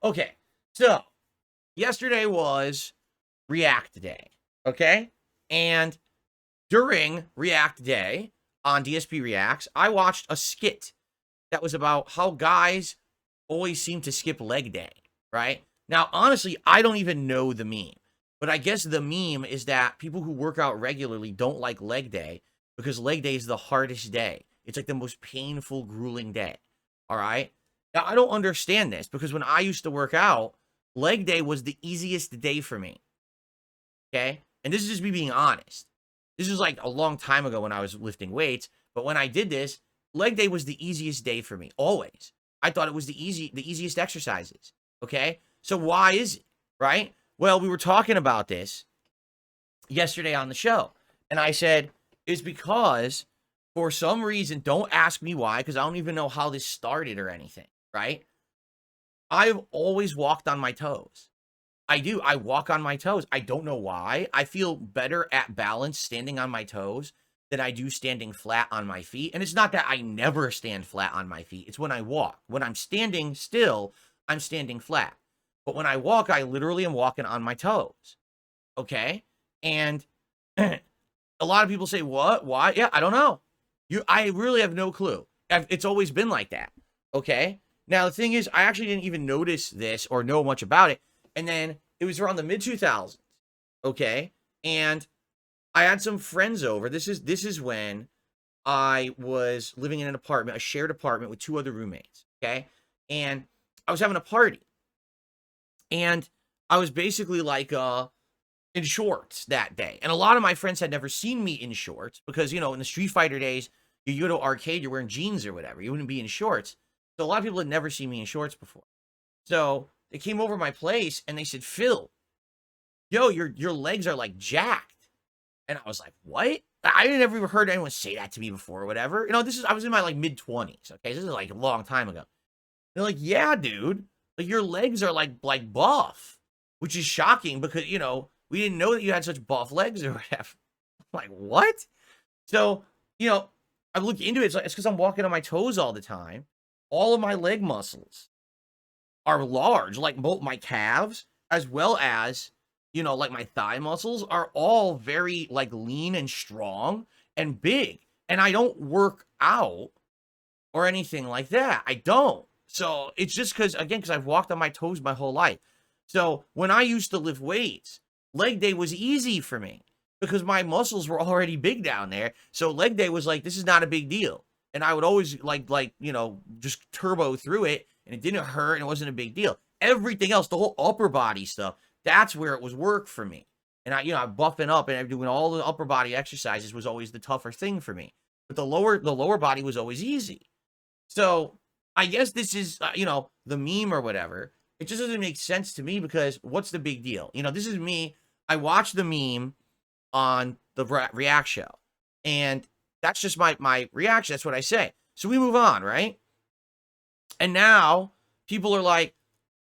Okay, so yesterday was React Day, okay? And during React Day on DSP Reacts, I watched a skit that was about how guys always seem to skip leg day, right? Now, honestly, I don't even know the meme, but I guess the meme is that people who work out regularly don't like leg day because leg day is the hardest day. It's like the most painful, grueling day, all right? Now, I don't understand this because when I used to work out, leg day was the easiest day for me, okay? And this is just me being honest. This was like a long time ago when I was lifting weights, but when I did this, leg day was the easiest day for me, always. I thought it was the easiest exercises, okay? So why is it, right? Well, we were talking about this yesterday on the show, and I said, it's because for some reason, don't ask me why, because I don't even know how this started or anything, right? I've always walked on my toes. I do. I walk on my toes. I don't know why. I feel better at balance standing on my toes than I do standing flat on my feet. And it's not that I never stand flat on my feet. It's when I walk. When I'm standing still, I'm standing flat. But when I walk, I literally am walking on my toes. Okay? And a lot of people say, what? Why? Yeah, I don't know. I really have no clue. It's always been like that. Okay? Now, the thing is, I actually didn't even notice this or know much about it. And then it was around the mid-2000s, okay? And I had some friends over. This is when I was living in an apartment, a shared apartment with two other roommates, okay? And I was having a party. And I was basically like in shorts that day. And a lot of my friends had never seen me in shorts because, you know, in the Street Fighter days, you go to arcade, you're wearing jeans or whatever. You wouldn't be in shorts. So a lot of people had never seen me in shorts before. So they came over my place and they said, Phil, yo, your legs are like jacked. And I was like, what? I never even heard anyone say that to me before or whatever. You know, I was in my like mid-20s. Okay. This is like a long time ago. They're like, yeah, dude, like your legs are like buff, which is shocking because, you know, we didn't know that you had such buff legs or whatever. I'm like, what? So, you know, I looked into it. It's because I'm walking on my toes all the time. All of my leg muscles are large, like both my calves as well as, you know, like my thigh muscles are all very like lean and strong and big. And I don't work out or anything like that. I don't. So it's just because I've walked on my toes my whole life. So when I used to lift weights, leg day was easy for me because my muscles were already big down there. So leg day was like, this is not a big deal. And I would always like, you know, just turbo through it and it didn't hurt and it wasn't a big deal. Everything else, the whole upper body stuff, that's where it was work for me. And I'm buffing up and I'm doing all the upper body exercises was always the tougher thing for me. But the lower body was always easy. So I guess this is, you know, the meme or whatever. It just doesn't make sense to me because what's the big deal? You know, this is me. I watched the meme on the React show and that's just my reaction. That's what I say. So we move on, right? And now people are like,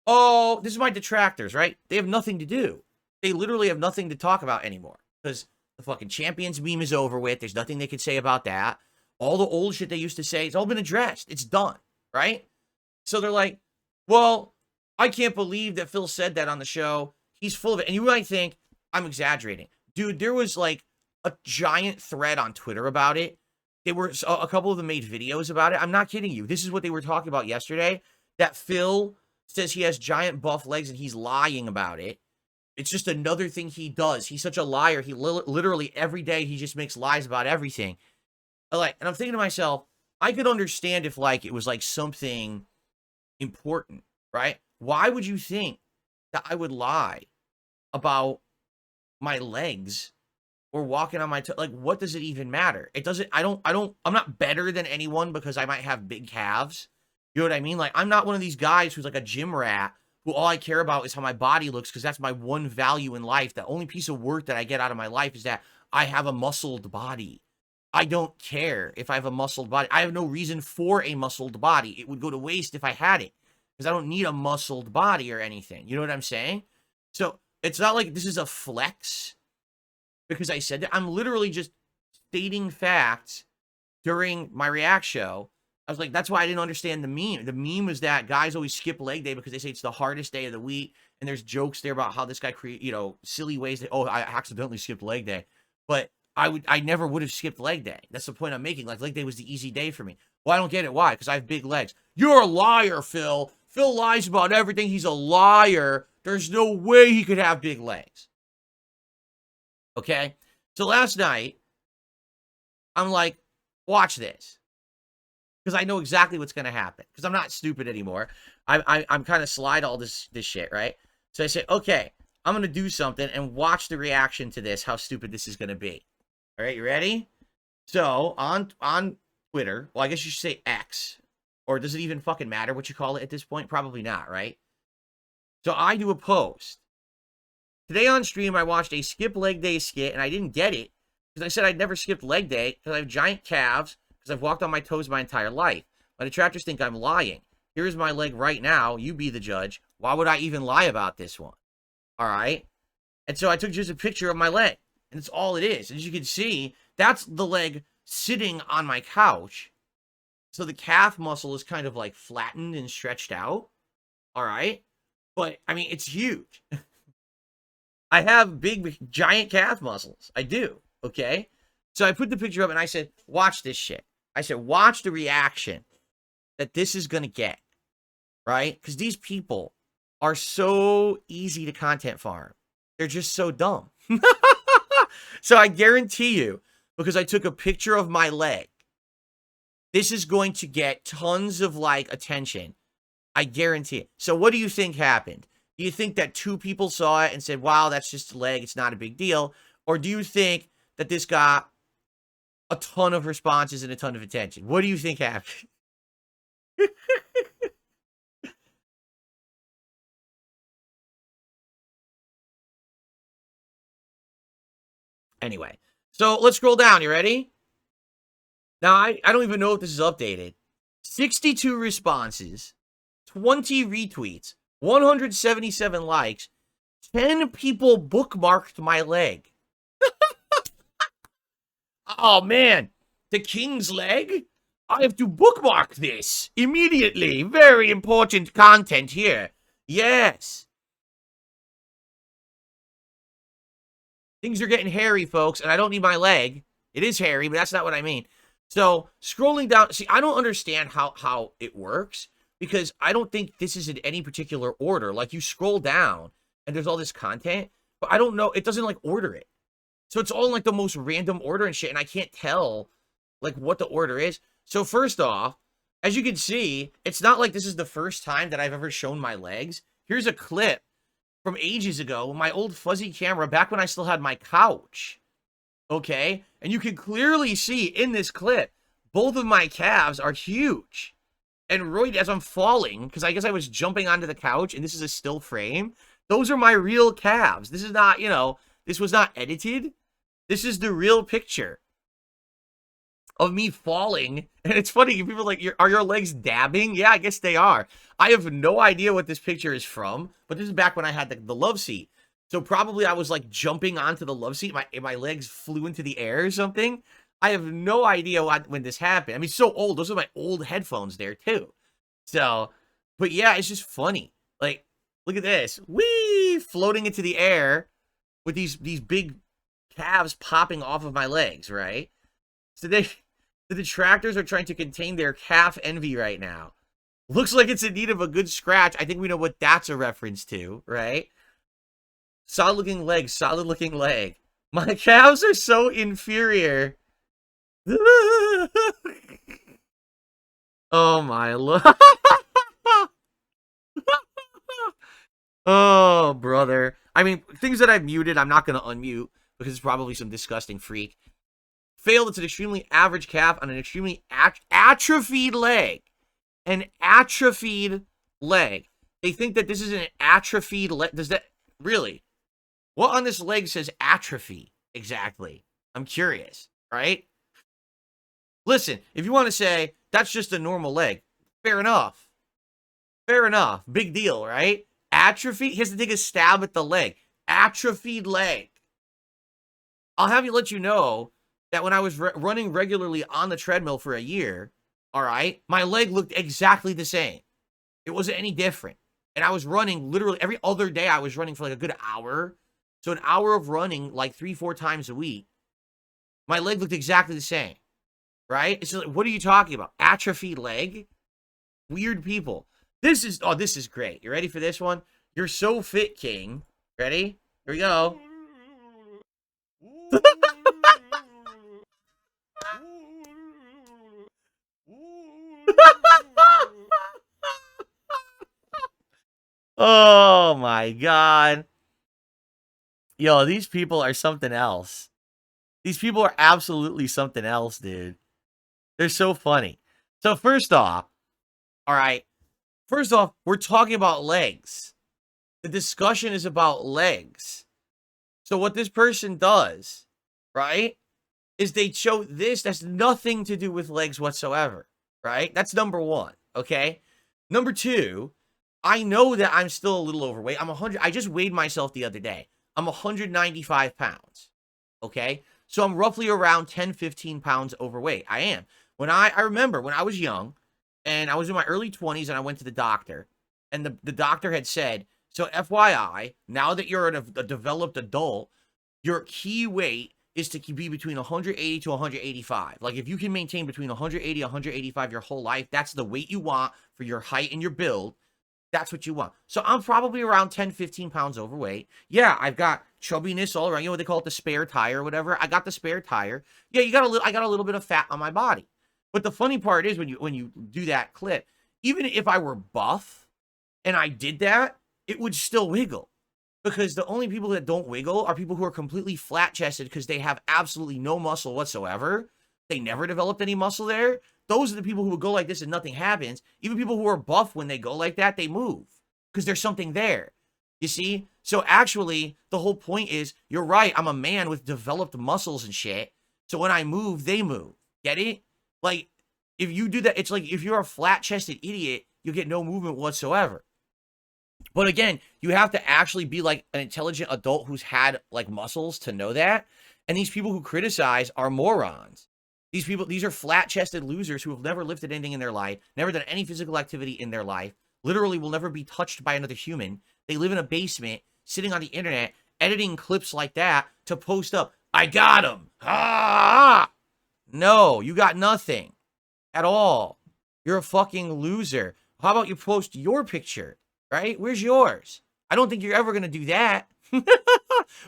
oh, this is my detractors, right? They have nothing to do. They literally have nothing to talk about anymore because the fucking champions meme is over with. There's nothing they could say about that. All the old shit they used to say, it's all been addressed. It's done, right? So they're like, well, I can't believe that Phil said that on the show. He's full of it. And you might think I'm exaggerating. Dude, there was like a giant thread on Twitter about it. A couple of them made videos about it. I'm not kidding you. This is what they were talking about yesterday. That Phil says he has giant buff legs and he's lying about it. It's just another thing he does. He's such a liar. He literally every day he just makes lies about everything. Like, and I'm thinking to myself, I could understand if like it was like something important, right? Why would you think that I would lie about my legs or walking on my toe? Like, what does it even matter? It doesn't, I'm not better than anyone because I might have big calves. You know what I mean? Like, I'm not one of these guys who's like a gym rat who all I care about is how my body looks because that's my one value in life. The only piece of work that I get out of my life is that I have a muscled body. I don't care if I have a muscled body. I have no reason for a muscled body. It would go to waste if I had it because I don't need a muscled body or anything. You know what I'm saying? So it's not like this is a flex because I said that. I'm literally just stating facts during my React show was like, that's why I didn't understand the meme. The meme was that guys always skip leg day because they say it's the hardest day of the week. And there's jokes there about how this guy silly ways that, oh, I accidentally skipped leg day. But I never would have skipped leg day. That's the point I'm making. Like, leg day was the easy day for me. Well, I don't get it. Why? Because I have big legs. You're a liar, Phil. Phil lies about everything. He's a liar. There's no way he could have big legs. Okay? So last night, I'm like, watch this. Because I know exactly what's going to happen. Because I'm not stupid anymore. I'm kind of slide all this shit, right? So I say, okay, I'm going to do something and watch the reaction to this, how stupid this is going to be. All right, you ready? So, on Twitter, well, I guess you should say X. Or does it even fucking matter what you call it at this point? Probably not, right? So I do a post. Today on stream, I watched a skip leg day skit, and I didn't get it. Because I said I'd never skipped leg day, because I have giant calves, because I've walked on my toes my entire life. My detractors think I'm lying. Here's my leg right now. You be the judge. Why would I even lie about this one? All right? And so I took just a picture of my leg. And that's all it is. As you can see, that's the leg sitting on my couch. So the calf muscle is kind of like flattened and stretched out. All right? But, I mean, it's huge. I have big, giant calf muscles. I do. Okay? So I put the picture up and I said, watch this shit. I said, watch the reaction that this is going to get. Right? Because these people are so easy to content farm. They're just so dumb. So I guarantee you, because I took a picture of my leg, this is going to get tons of, like, attention. I guarantee it. So what do you think happened? Do you think that 2 people saw it and said, wow, that's just a leg, it's not a big deal? Or do you think that this got a ton of responses and a ton of attention? What do you think happened? Anyway, so let's scroll down. You ready? Now, I don't even know if this is updated. 62 responses, 20 retweets, 177 likes, 10 people bookmarked my leg. Oh, man. The king's leg? I have to bookmark this immediately. Very important content here. Yes. Things are getting hairy, folks, and I don't need my leg. It is hairy, but that's not what I mean. So, scrolling down, see, I don't understand how it works, because I don't think this is in any particular order. Like, you scroll down, and there's all this content, but I don't know, it doesn't, like, order it. So, it's all in, like, the most random order and shit, and I can't tell, like, what the order is. So, first off, as you can see, it's not like this is the first time that I've ever shown my legs. Here's a clip from ages ago, my old fuzzy camera, back when I still had my couch. Okay? And you can clearly see in this clip, both of my calves are huge. And right as I'm falling, because I guess I was jumping onto the couch, and this is a still frame, those are my real calves. This is not, you know, this was not edited. This is the real picture of me falling. And it's funny, people are like, are your legs dabbing? Yeah, I guess they are. I have no idea what this picture is from, but this is back when I had the love seat. So probably I was like jumping onto the love seat. My legs flew into the air or something. I have no idea when this happened. I mean, it's so old. Those are my old headphones there too. So, but yeah, it's just funny. Like, look at this. Whee! Floating into the air with these big calves popping off of my legs, right? So the detractors are trying to contain their calf envy right now. Looks like it's in need of a good scratch. I think we know what that's a reference to, right? Solid looking leg, solid looking leg. My calves are so inferior. Oh my Lord. Oh, brother. I mean, things that I've muted, I'm not going to unmute because it's probably some disgusting freak. Failed, it's an extremely average calf on an extremely atrophied leg. An atrophied leg. They think that this is an atrophied leg. Does that really? What on this leg says atrophy exactly? I'm curious, right? Listen, if you want to say that's just a normal leg, fair enough. Fair enough. Big deal, right? Atrophy. He has to take a stab at the leg. Atrophied leg. I'll have you let you know that when I was running regularly on the treadmill for a year, all right, my leg looked exactly the same. It wasn't any different. And I was running literally every other day. I was running for like a good hour. So an hour of running like 3-4 times a week. My leg looked exactly the same, right? It's like, what are you talking about? Atrophied leg? Weird people. This is great. You ready for this one? You're so fit, King. Ready? Here we go. Oh my God. Yo, these people are something else. These people are absolutely something else, dude. They're so funny. So first off, all right. First off, we're talking about legs. The discussion is about legs. So what this person does, right, is they show this that's nothing to do with legs whatsoever, right? That's number one, okay? Number two, I know that I'm still a little overweight. I'm 100. I just weighed myself the other day. I'm 195 pounds, okay? So I'm roughly around 10, 15 pounds overweight. I am. When I remember when I was young and I was in my early 20s and I went to the doctor and the doctor had said, so FYI, now that you're a developed adult, your key weight is to be between 180 to 185. Like if you can maintain between 180 and 185 your whole life, that's the weight you want for your height and your build. That's what you want. So I'm probably around 10, 15 pounds overweight. Yeah, I've got chubbiness all around. You know what they call it, the spare tire or whatever? I got the spare tire. Yeah, I got a little bit of fat on my body. But the funny part is when you do that clip, even if I were buff and I did that, it would still wiggle. Because the only people that don't wiggle are people who are completely flat-chested because they have absolutely no muscle whatsoever. They never developed any muscle there. Those are the people who would go like this and nothing happens. Even people who are buff, when they go like that, they move because there's something there. You see? So actually, the whole point is, you're right, I'm a man with developed muscles and shit. So when I move, they move. Get it? Like, if you do that, it's like if you're a flat-chested idiot, you get no movement whatsoever. But again, you have to actually be like an intelligent adult who's had like muscles to know that. And these people who criticize are morons. These are flat-chested losers who have never lifted anything in their life, never done any physical activity in their life, literally will never be touched by another human. They live in a basement, sitting on the internet, editing clips like that to post up, I got him. Ah! No, you got nothing at all. You're a fucking loser. How about you post your picture, right? Where's yours? I don't think you're ever going to do that.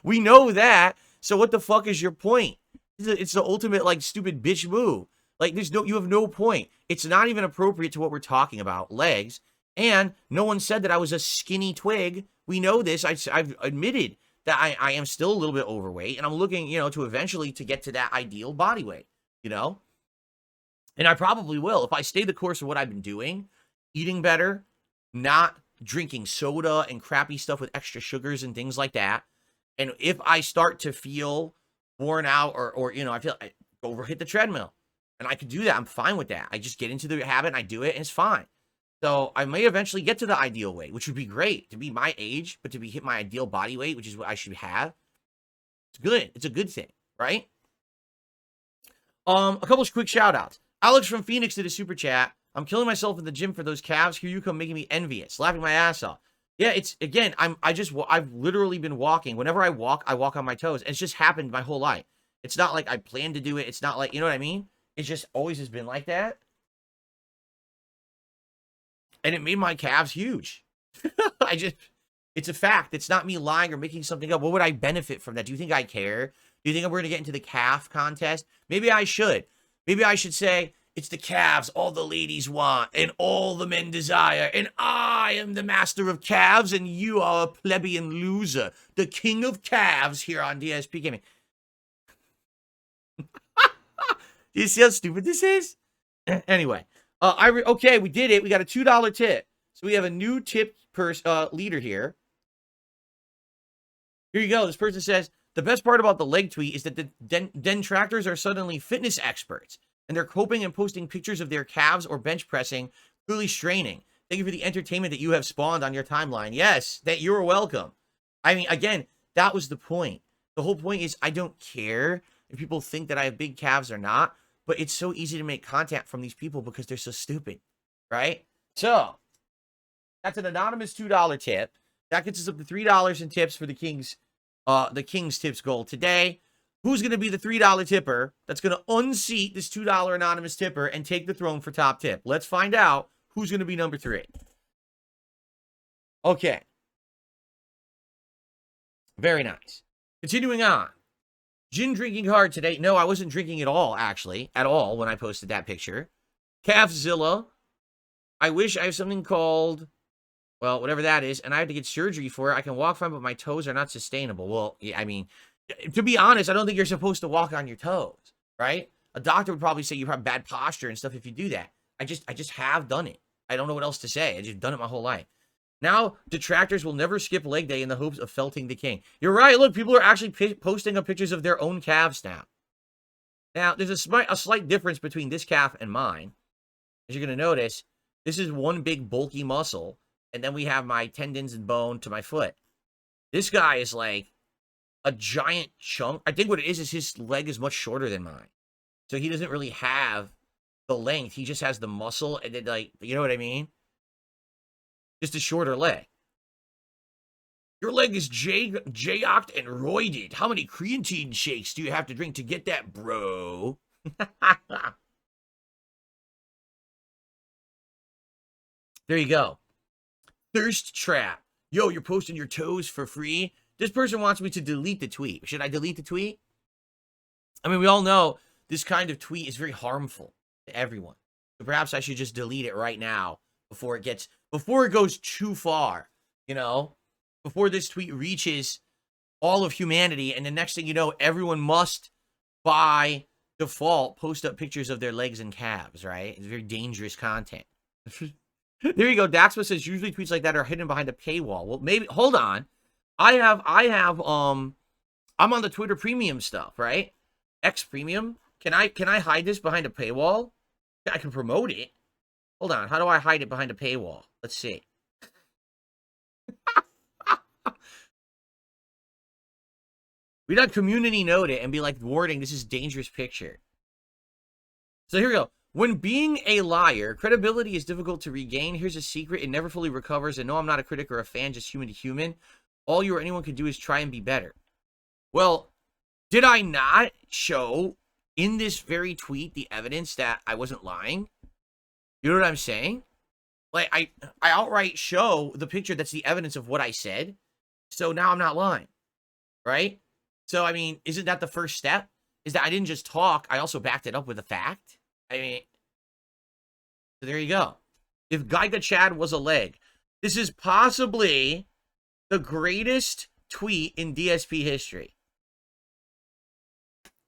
We know that. So what the fuck is your point? It's the ultimate, like, stupid bitch move. Like, you have no point. It's not even appropriate to what we're talking about, legs. And no one said that I was a skinny twig. We know this. I've admitted that I am still a little bit overweight, and I'm looking, to eventually to get to that ideal body weight, And I probably will. If I stay the course of what I've been doing, eating better, not drinking soda and crappy stuff with extra sugars and things like that, and if I start to feel worn out or I feel I hit the treadmill, and I can do that. I'm fine with that. I just get into the habit and I do it and it's fine. So I may eventually get to the ideal weight, which would be great to be my age, but to hit my ideal body weight, which is what I should have. It's good. It's a good thing, right? A couple of quick shout outs. Alex from Phoenix did a super chat. I'm killing myself in the gym for those calves. Here you come, making me envious, laughing my ass off. Yeah, it's, again, I've literally been walking. Whenever I walk on my toes. It's just happened my whole life. It's not like I planned to do it. It's not like, you know what I mean? It just always has been like that. And it made my calves huge. It's a fact. It's not me lying or making something up. What would I benefit from that? Do you think I care? Do you think we're going to get into the calf contest? Maybe I should. Maybe I should say, it's the calves all the ladies want and all the men desire. And I am the master of calves and you are a plebeian loser. The king of calves here on DSPGaming. Do you see how stupid this is? Anyway, okay, we did it. We got a $2 tip. So we have a new tip leader here. Here you go. This person says, the best part about the leg tweet is that the Detractors are suddenly fitness experts. And they're coping and posting pictures of their calves or bench pressing, clearly straining. Thank you for the entertainment that you have spawned on your timeline. Yes, that you're welcome. I mean, again, that was the point. The whole point is I don't care if people think that I have big calves or not. but it's so easy to make content from these people because they're so stupid, right? So that's an anonymous $2 tip. That gets us up to $3 in tips for the King's tips goal today. Who's going to be the $3 tipper that's going to unseat this $2 anonymous tipper and take the throne for top tip? Let's find out who's going to be number 3. Okay. Very nice. Continuing on. Gin drinking hard today. No, I wasn't drinking at all, actually. At all when I posted that picture. Calveszilla. I wish I have something called, well, whatever that is, and I have to get surgery for it. I can walk fine, but my toes are not sustainable. Well, yeah, I mean, to be honest, I don't think you're supposed to walk on your toes, right? A doctor would probably say you have bad posture and stuff if you do that. I just have done it. I don't know what else to say. I've just done it my whole life. Now, detractors will never skip leg day in the hopes of felting the king. You're right. Look, people are actually posting up pictures of their own calves now. Now, there's a slight difference between this calf and mine. As you're going to notice, this is one big bulky muscle, and then we have my tendons and bone to my foot. This guy is like a giant chunk. I think what it is his leg is much shorter than mine. So he doesn't really have the length. He just has the muscle, and then, like, you know what I mean? Just a shorter leg. Your leg is jayocked and roided. How many creatine shakes do you have to drink to get that, bro? There you go. Thirst trap. Yo, you're posting your toes for free? This person wants me to delete the tweet. Should I delete the tweet? I mean, we all know this kind of tweet is very harmful to everyone. So perhaps I should just delete it right now before it goes too far, you know? Before this tweet reaches all of humanity, and the next thing you know, everyone must, by default, post up pictures of their legs and calves, right? It's very dangerous content. There you go. Daxma says usually tweets like that are hidden behind a paywall. Well, maybe, hold on. I'm on the Twitter premium stuff, right? X premium. Can I hide this behind a paywall? I can promote it. Hold on. How do I hide it behind a paywall? Let's see. We'd have community note it and be like, warning, this is dangerous picture. So here we go. When being a liar, credibility is difficult to regain. Here's a secret. It never fully recovers. And no, I'm not a critic or a fan, just human to human. All you or anyone can do is try and be better. Well, did I not show in this very tweet the evidence that I wasn't lying? You know what I'm saying? Like, I outright show the picture that's the evidence of what I said. So now I'm not lying, right? So, I mean, isn't that the first step? Is that I didn't just talk, I also backed it up with a fact? I mean, so there you go. If Geiga Chad was a leg, this is possibly the greatest tweet in DSP history.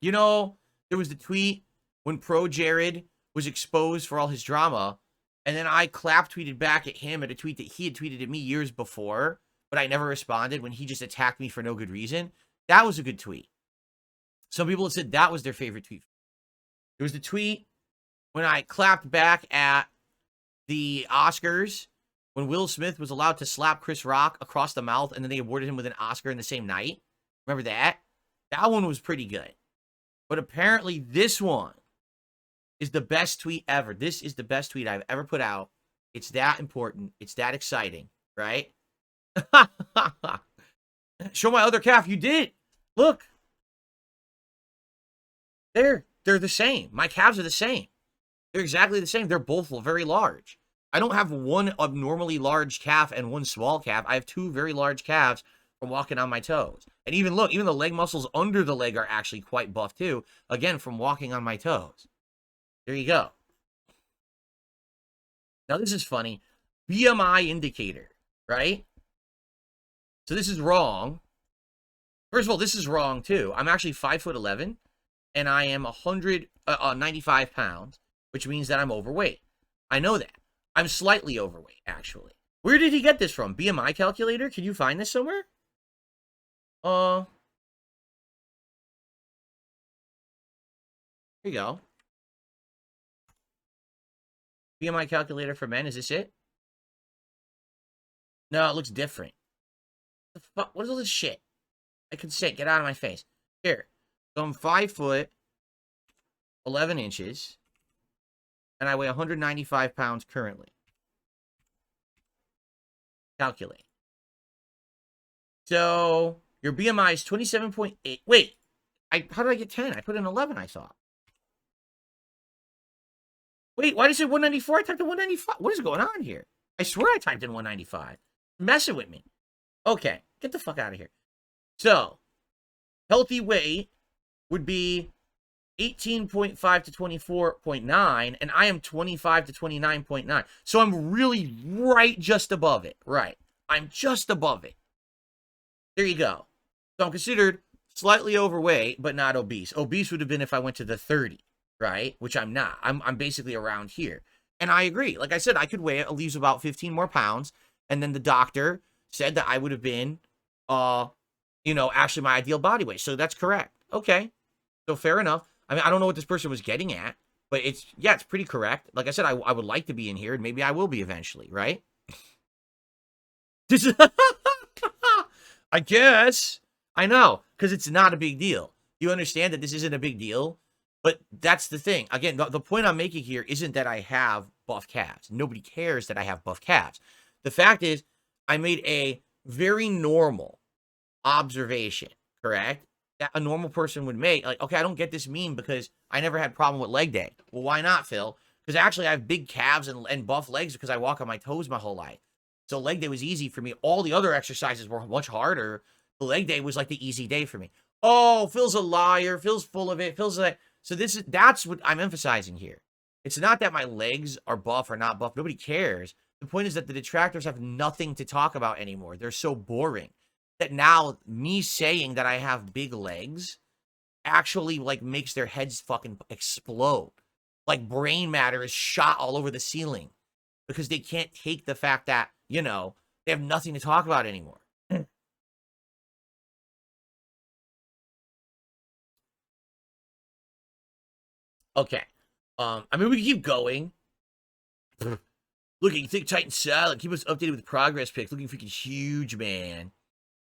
You know, there was the tweet when Pro Jared was exposed for all his drama, and then I clap tweeted back at him at a tweet that he had tweeted at me years before, but I never responded when he just attacked me for no good reason. That was a good tweet. Some people have said that was their favorite tweet. There was the tweet when I clapped back at the Oscars when Will Smith was allowed to slap Chris Rock across the mouth and then they awarded him with an Oscar in the same night. Remember that? That one was pretty good. But apparently this one is the best tweet ever. This is the best tweet I've ever put out. It's that important. It's that exciting, right? Show my other calf. You did. Look. They're the same. My calves are the same. They're exactly the same. They're both very large. I don't have one abnormally large calf and one small calf. I have two very large calves from walking on my toes. And even look, even the leg muscles under the leg are actually quite buff too. Again, from walking on my toes. There you go. Now this is funny. BMI indicator, right? So this is wrong. First of all, this is wrong too. I'm actually 5'11", and I am 95 pounds, which means that I'm overweight. I know that. I'm slightly overweight, actually. Where did he get this from? BMI calculator? Can you find this somewhere? Here you go. BMI calculator for men. Is this it? No, it looks different. The fuck? What is all this shit? I can say, get out of my face. Here. So I'm 5'11". 11 inches, and I weigh 195 pounds currently. Calculate. So your BMI is 27.8. Wait, how did I get 10? I put in 11, I thought. Wait, why did it say 194? I typed in 195. What is going on here? I swear I typed in 195. Messing with me. Okay, get the fuck out of here. So, healthy weight would be 18.5 to 24.9, and I am 25 to 29.9. So I'm really right just above it. Right. I'm just above it. There you go. So I'm considered slightly overweight, but not obese. Obese would have been if I went to the 30, right? Which I'm not. I'm basically around here. And I agree. Like I said, I could weigh at least about 15 more pounds. And then the doctor said that I would have been, actually my ideal body weight. So that's correct. Okay. So fair enough. I mean, I don't know what this person was getting at, but it's pretty correct. Like I said, I would like to be in here, and maybe I will be eventually, right? I guess. I know, because it's not a big deal. You understand that this isn't a big deal? But that's the thing. Again, the point I'm making here isn't that I have buff calves. Nobody cares that I have buff calves. The fact is, I made a very normal observation, correct? That a normal person would make. Like, okay, I don't get this meme because I never had problem with leg day. Well, why not, Phil? Because actually I have big calves and buff legs because I walk on my toes my whole life. So leg day was easy for me. All the other exercises were much harder. The leg day was like the easy day for me. Oh, Phil's a liar. Phil's full of it. Phil's like, so that's what I'm emphasizing here. It's not that my legs are buff or not buff. Nobody cares. The point is that the detractors have nothing to talk about anymore. They're so boring that now me saying that I have big legs actually like makes their heads fucking explode. Like brain matter is shot all over the ceiling because they can't take the fact that, they have nothing to talk about anymore. Okay. I mean, we can keep going. Looking thick, tight, and solid. Keep us updated with progress pics. Looking freaking huge, man.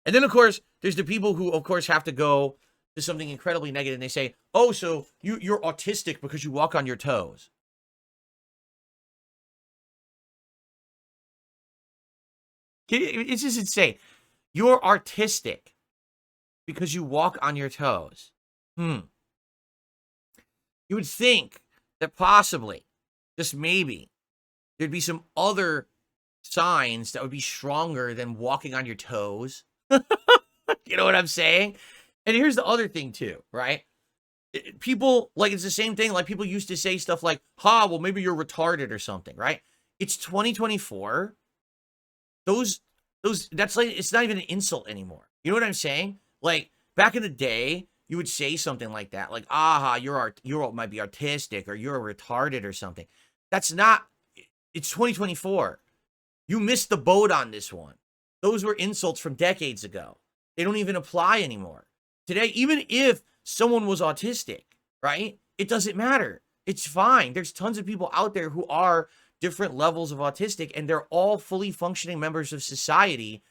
And then, of course, there's the people who, of course, have to go to something incredibly negative, and they say, oh, so you're autistic because you walk on your toes. It's just insane. You're artistic because you walk on your toes. You would think that possibly, just maybe, there'd be some other signs that would be stronger than walking on your toes. You know what I'm saying? And here's the other thing too, right? People, like, it's the same thing. Like, people used to say stuff like, well, maybe you're retarded or something, right? It's 2024. That's like, it's not even an insult anymore. You know what I'm saying? Like, back in the day, you would say something like that, like, you might be artistic or you're retarded or something. That's not, it's 2024. You missed the boat on this one. Those were insults from decades ago. They don't even apply anymore. Today, even if someone was autistic, right? It doesn't matter. It's fine. There's tons of people out there who are different levels of autistic, and they're all fully functioning members of society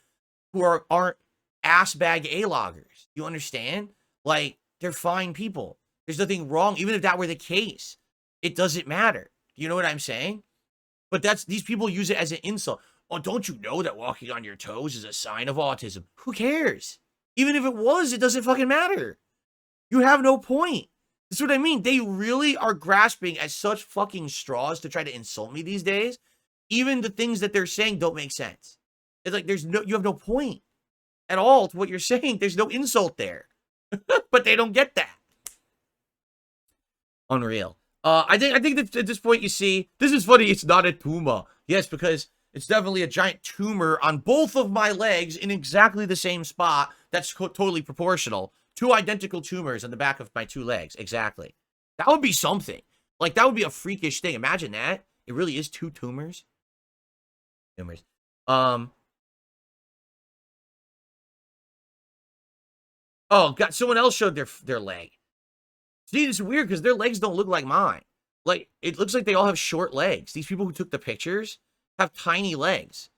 who aren't ass bag A-loggers. You understand? Like, they're fine people. There's nothing wrong. Even if that were the case, it doesn't matter. You know what I'm saying? But these people use it as an insult. Oh, don't you know that walking on your toes is a sign of autism? Who cares? Even if it was, it doesn't fucking matter. You have no point. That's what I mean. They really are grasping at such fucking straws to try to insult me these days. Even the things that they're saying don't make sense. It's like you have no point at all to what you're saying. There's no insult there. But they don't get that. Unreal. I think that at this point, you see, this is funny. It's not a tumor. Yes, because it's definitely a giant tumor on both of my legs in exactly the same spot. That's totally proportional. Two identical tumors on the back of my two legs. Exactly. That would be something. Like, that would be a freakish thing. Imagine that. It really is two tumors. Oh, God. Someone else showed their leg. See, it's weird because their legs don't look like mine. Like, it looks like they all have short legs. These people who took the pictures have tiny legs.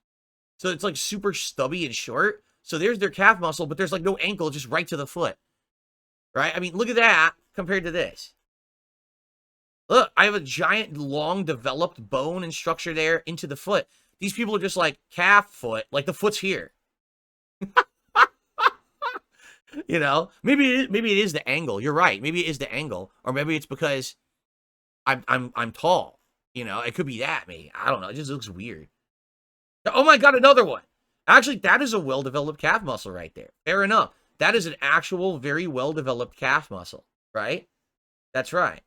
So it's like super stubby and short. So there's their calf muscle, but there's like no ankle, just right to the foot. Right? I mean, look at that compared to this. Look, I have a giant, long developed bone and structure there into the foot. These people are just like calf foot, like the foot's here. You know, maybe it is the angle. You're right. Maybe it is the angle, or maybe it's because I'm tall. You know, it could be that. Maybe I don't know. It just looks weird. Oh my god, another one. Actually, that is a well-developed calf muscle right there. Fair enough. That is an actual, very well-developed calf muscle, right? That's right.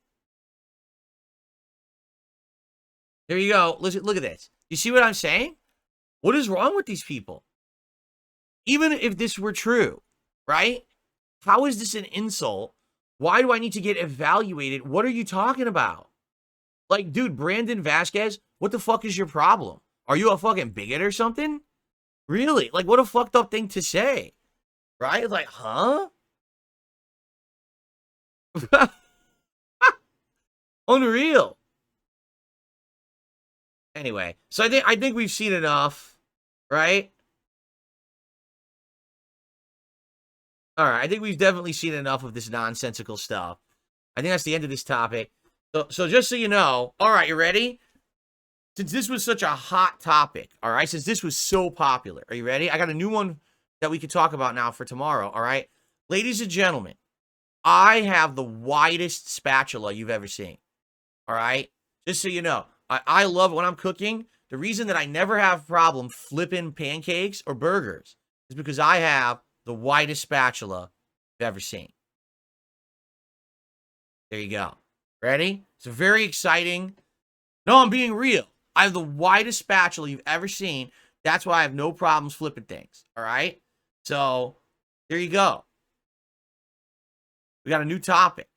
There you go. Listen, look at this. You see what I'm saying? What is wrong with these people? Even if this were true, right? How is this an insult? Why do I need to get evaluated? What are you talking about? Like, dude, Brandon Vasquez, what the fuck is your problem? Are you a fucking bigot or something? Really? Like, what a fucked up thing to say. Right? Like, huh? Unreal. Anyway, so I think we've seen enough, right? All right, I think we've definitely seen enough of this nonsensical stuff. I think that's the end of this topic. So just so you know, all right, you ready? Since this was such a hot topic, all right, since this was so popular, are you ready? I got a new one that we could talk about now for tomorrow, all right? Ladies and gentlemen, I have the widest spatula you've ever seen, all right? Just so you know, I love it when I'm cooking. The reason that I never have a problem flipping pancakes or burgers is because I have the widest spatula you've ever seen. There you go. Ready? It's very exciting. No, I'm being real. I have the widest spatula you've ever seen. That's why I have no problems flipping things. All right? So, there you go. We got a new topic.